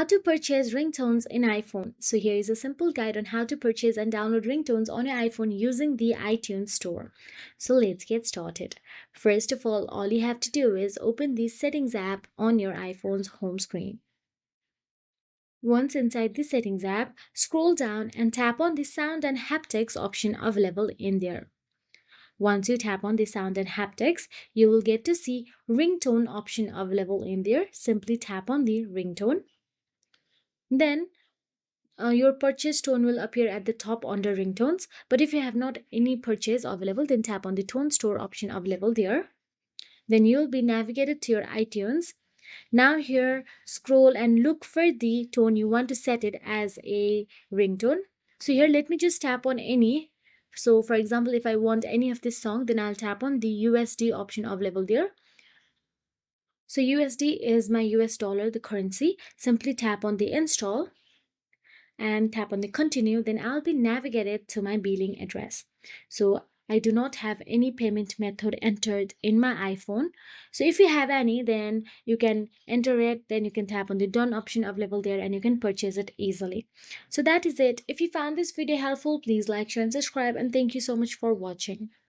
How to purchase ringtones in iPhone. So here is a simple guide on how to purchase and download ringtones on your iPhone using the iTunes store. So let's get started. First of all you have to do is open the settings app on your iPhone's home screen. Once inside the settings app, scroll down and tap on the sound and haptics option available in there. Once you tap on the sound and haptics, you will get to see ringtone option available in there. Simply tap on the ringtone. Then your purchase tone will appear at the top under ringtones, but if you have not any purchase available, then tap on the tone store option available there. Then you will be navigated to your iTunes. Now here, scroll and look for the tone you want to set it as a ringtone. So here, let me just tap on any. So for example, if I want any of this song, then I'll tap on the USD option available there. So USD is my US dollar, the currency. Simply tap on the install and tap on the continue, then I'll be navigated to my billing address. So I do not have any payment method entered in my iPhone. So if you have any, then you can enter it, then you can tap on the done option available there and you can purchase it easily. So that is it. If you found this video helpful, please like, share and subscribe, and thank you so much for watching.